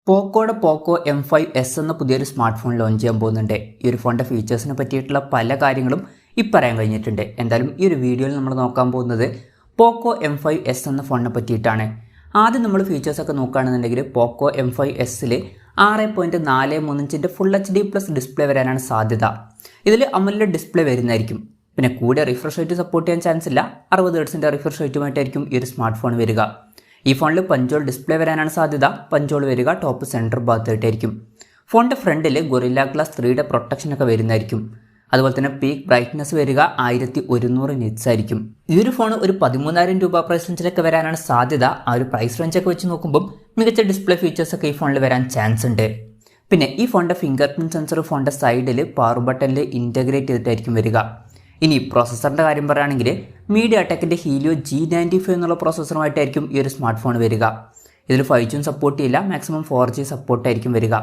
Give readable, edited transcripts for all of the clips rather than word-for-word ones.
പോക്കോയുടെ പോക്കോ M5s എന്ന പുതിയൊരു smart phone launch ചെയ്യാൻ പോകുന്നുണ്ട്. ഈ ഒരു ഫോണിൻ്റെ ഫീച്ചേഴ്സിനെ പറ്റിയിട്ടുള്ള പല കാര്യങ്ങളും പറയാൻ കഴിഞ്ഞിട്ടുണ്ട്. എന്തായാലും ഈ ഒരു വീഡിയോയിൽ നമ്മൾ നോക്കാൻ പോകുന്നത് പോക്കോ M5s എന്ന ഫോണിനെ പറ്റിയിട്ടാണ്. ആദ്യം നമ്മൾ ഫീച്ചേഴ്സൊക്കെ നോക്കുകയാണെന്നുണ്ടെങ്കിൽ പോക്കോ M5sൽ 6.43 ഇഞ്ചിൻ്റെ ഫുൾ HD+ ഡിസ്പ്ലേ വരാനാണ് സാധ്യത. ഇതിൽ AMOLED ഡിസ്പ്ലേ വരുന്നതായിരിക്കും. പിന്നെ കൂടെ റിഫ്രഷ് റേറ്റ് സപ്പോർട്ട് ചെയ്യാൻ ചാൻസ് ഇല്ല. 60 ഹെർട്സിൻ്റെ റിഫ്രഷ് റേറ്റുമായിട്ടായിരിക്കും ഈ ഒരു സ്മാർട്ട് ഫോൺ വരിക. ഈ ഫോണിൽ പഞ്ചോൾ ഡിസ്പ്ലേ വരാനാണ് സാധ്യത. പഞ്ചോൾ വരിക ടോപ്പ് സെൻറ്റർ ഭാഗത്തായിട്ടായിരിക്കും. ഫോണിൻ്റെ ഫ്രണ്ടിൽ ഗൊറില്ല ഗ്ലാസ് 3D പ്രൊട്ടക്ഷനൊക്കെ വരുന്നതായിരിക്കും. അതുപോലെ തന്നെ പീക്ക് ബ്രൈറ്റ്നസ് വരിക 1100 നിറ്റ്സ് ആയിരിക്കും. ഈ ഒരു ഫോൺ ഒരു 13,000 രൂപ പ്രൈസ് റേഞ്ചിലൊക്കെ വരാനാണ് സാധ്യത. ആ ഒരു പ്രൈസ് റേഞ്ചൊക്കെ വെച്ച് നോക്കുമ്പോൾ മികച്ച ഡിസ്പ്ലേ ഫീച്ചേഴ്സൊക്കെ ഈ ഫോണിൽ വരാൻ ചാൻസ് ഉണ്ട്. പിന്നെ ഈ ഫോണിൻ്റെ ഫിംഗർ പ്രിൻറ്റ് സെൻസർ ഫോണിൻ്റെ സൈഡിൽ പവർ ബട്ടണിൽ ഇൻറ്റഗ്രേറ്റ് ചെയ്തിട്ടായിരിക്കും വരിക. ഇനി പ്രോസസ്സറിൻ്റെ കാര്യം പറയുകയാണെങ്കിൽ mediatekൻ്റെ helio G95 എന്നുള്ള പ്രോസസ്സറുമായിട്ടായിരിക്കും ഈ ഒരു സ്മാർട്ട് ഫോൺ വരിക. ഇതിൽ 5G സപ്പോർട്ട് ചെയ്യില്ല, മാക്സിമം 4G സപ്പോർട്ടായിരിക്കും വരിക.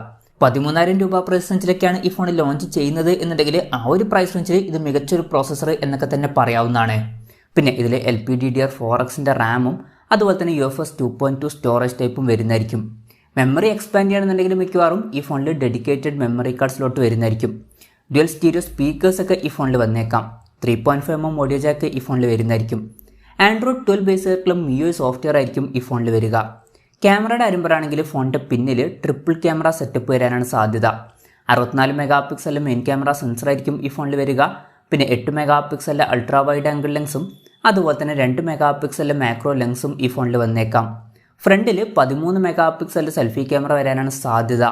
13,000 രൂപ പ്രൈസ് റേഞ്ചിലൊക്കെയാണ് ഈ ഫോൺ ലോഞ്ച് ചെയ്യുന്നത് എന്നുണ്ടെങ്കിൽ ആ ഒരു പ്രൈസ് റേഞ്ചിൽ ഇത് മികച്ചൊരു പ്രോസസ്സർ എന്നൊക്കെ തന്നെ പറയാവുന്നതാണ്. പിന്നെ ഇതിൽ LPDDR4Xൻ്റെ റാമും അതുപോലെ തന്നെ UFS 2.2 സ്റ്റോറേജ് ടൈപ്പും വരുന്നതായിരിക്കും. മെമ്മറി എക്സ്പാൻഡ് ചെയ്യണമെന്നുണ്ടെങ്കിൽ മിക്കവാറും ഈ ഫോണിൽ ഡെഡിക്കേറ്റഡ് മെമ്മറി കാർഡ് സ്ലോട്ട് വരുന്നതായിരിക്കും. ഡ്യുവൽ സ്റ്റീരിയോ സ്പീക്കേഴ്സൊക്കെ ഈ ഫോണിൽ വന്നേക്കാം. 3.5mm ഓഡിയോ ജാക്ക് ഈ ഫോണിൽ വരുന്നതായിരിക്കും. ആൻഡ്രോയിഡ് 12 ബേസ് ആയിട്ടുള്ള MIUI സോഫ്റ്റ്വെയർ ആയിരിക്കും ഈ ഫോണിൽ വരിക. ക്യാമറയുടെ കാര്യം പറയുകയാണെങ്കിൽ ഫോണിൻ്റെ പിന്നിൽ ട്രിപ്പിൾ ക്യാമറ സെറ്റപ്പ് വരാനാണ് സാധ്യത. 64 MP മെയിൻ ക്യാമറ സെൻസർ ആയിരിക്കും ഈ ഫോണിൽ വരിക. പിന്നെ 8 MP അൾട്രാ വൈഡ് ആംഗിൾ ലെൻസും അതുപോലെ തന്നെ 2 MP മാക്രോ ലെൻസും ഈ ഫോണിൽ വന്നേക്കാം. ഫ്രണ്ടിൽ 13 MP സെൽഫി ക്യാമറ വരാനാണ് സാധ്യത.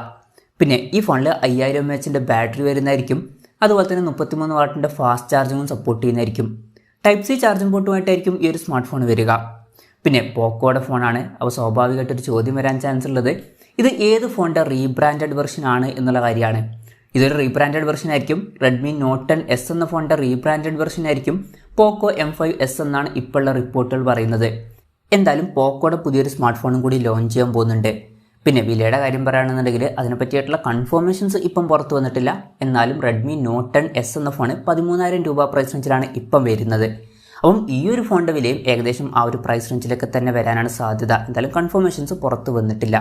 പിന്നെ ഈ ഫോണിൽ 5000 mAh ബാറ്ററി വരുന്നതായിരിക്കും. അതുപോലെ തന്നെ 33 വാട്ടിൻ്റെ ഫാസ്റ്റ് ചാർജിങ്ങും സപ്പോർട്ട് ചെയ്യുന്നതായിരിക്കും. Type-C ചാർജിംഗ് പോർട്ടുമായിട്ടായിരിക്കും ഈ ഒരു സ്മാർട്ട് ഫോൺ വരിക. പിന്നെ പോക്കോയുടെ ഫോണാണ്. അപ്പോൾ സ്വാഭാവികമായിട്ടൊരു ചോദ്യം വരാൻ ചാൻസ് ഉള്ളത് ഇത് ഏത് ഫോണിൻ്റെ റീബ്രാൻഡഡ് വെർഷൻ ആണ് എന്നുള്ള കാര്യമാണ്. ഇതൊരു റീബ്രാൻഡഡ് വെർഷൻ ആയിരിക്കും. റെഡ്മി നോട്ട് 10s എന്ന ഫോണിൻ്റെ റീബ്രാൻഡഡ് വെർഷൻ ആയിരിക്കും പോക്കോ M5s എന്നാണ് ഇപ്പോഴുള്ള റിപ്പോർട്ടുകൾ പറയുന്നത്. എന്തായാലും പോക്കോയുടെ പുതിയൊരു സ്മാർട്ട് ഫോണും കൂടി ലോഞ്ച് ചെയ്യാൻ പോകുന്നുണ്ട്. പിന്നെ വിലയുടെ കാര്യം പറയുകയാണെന്നുണ്ടെങ്കിൽ അതിനെപ്പറ്റിയിട്ടുള്ള കൺഫർമേഷൻസ് ഇപ്പം പുറത്തു വന്നിട്ടില്ല. എന്നാലും റെഡ്മി നോട്ട് 10s എന്ന ഫോൺ 13,000 രൂപ പ്രൈസ് റേഞ്ചിലാണ് ഇപ്പം വരുന്നത്. അപ്പം ഈ ഒരു ഫോണിൻ്റെ വിലയും ഏകദേശം ആ ഒരു പ്രൈസ് റേഞ്ചിലൊക്കെ തന്നെ വരാനാണ് സാധ്യത. എന്തായാലും കൺഫർമേഷൻസ് പുറത്ത് വന്നിട്ടില്ല.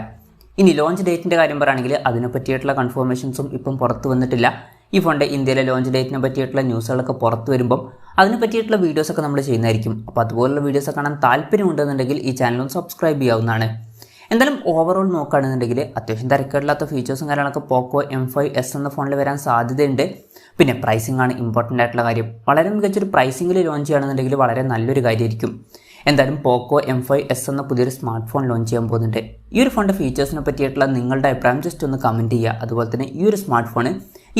ഇനി ലോഞ്ച് ഡേറ്റിൻ്റെ കാര്യം പറയുകയാണെങ്കിൽ അതിനെപ്പറ്റിയിട്ടുള്ള കൺഫർമേഷൻസും ഇപ്പം പുറത്ത് വന്നിട്ടില്ല. ഈ ഫോണിൻ്റെ ഇന്ത്യയിലെ ലോഞ്ച് ഡേറ്റിനെ പറ്റിയിട്ടുള്ള ന്യൂസുകളൊക്കെ പുറത്ത് വരുമ്പം അതിനെ പറ്റിയിട്ടുള്ള വീഡിയോസൊക്കെ നമ്മൾ ചെയ്യുന്നതായിരിക്കും. അപ്പോൾ അതുപോലുള്ള വീഡിയോസ് കാണാൻ താല്പര്യമുണ്ടെന്നുണ്ടെങ്കിൽ ഈ ചാനലും സബ്സ്ക്രൈബ് ചെയ്യാവുന്നതാണ്. എന്തായാലും ഓവറോൾ നോക്കുകയാണെന്നുണ്ടെങ്കിൽ അത്യാവശ്യം തിരക്കേടില്ലാത്ത ഫീച്ചേഴ്സും കാര്യങ്ങളൊക്കെ പോക്കോ M5s എന്ന ഫോണിൽ വരാൻ സാധ്യതയുണ്ട്. പിന്നെ പ്രൈസിംഗ് ആണ് ഇമ്പോർട്ടൻ്റ് ആയിട്ടുള്ള കാര്യം. വളരെ മികച്ചൊരു പ്രൈസിംഗിൽ ലോഞ്ച് ചെയ്യുകയാണെന്നുണ്ടെങ്കിൽ വളരെ നല്ലൊരു കാര്യമായിരിക്കും. എന്തായാലും പോക്കോ M5s എന്ന പുതിയൊരു സ്മാർട്ട് ഫോൺ ലോഞ്ച് ചെയ്യാൻ പോകുന്നുണ്ട്. ഈ ഒരു ഫോണിൻ്റെ ഫീച്ചേഴ്സിനെ പറ്റിയിട്ടുള്ള നിങ്ങളുടെ അഭിപ്രായം ജസ്റ്റ് ഒന്ന് കമൻറ്റ് ചെയ്യുക. അതുപോലെ തന്നെ ഈ ഒരു സ്മാർട്ട് ഫോൺ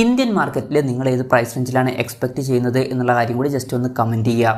ഇന്ത്യൻ മാർക്കറ്റിൽ നിങ്ങൾ ഏത് പ്രൈസ് റേഞ്ചിലാണ് എക്സ്പെക്റ്റ് ചെയ്യുന്നത് എന്നുള്ള കാര്യം കൂടി ജസ്റ്റ് ഒന്ന് കമൻറ്റ് ചെയ്യുക.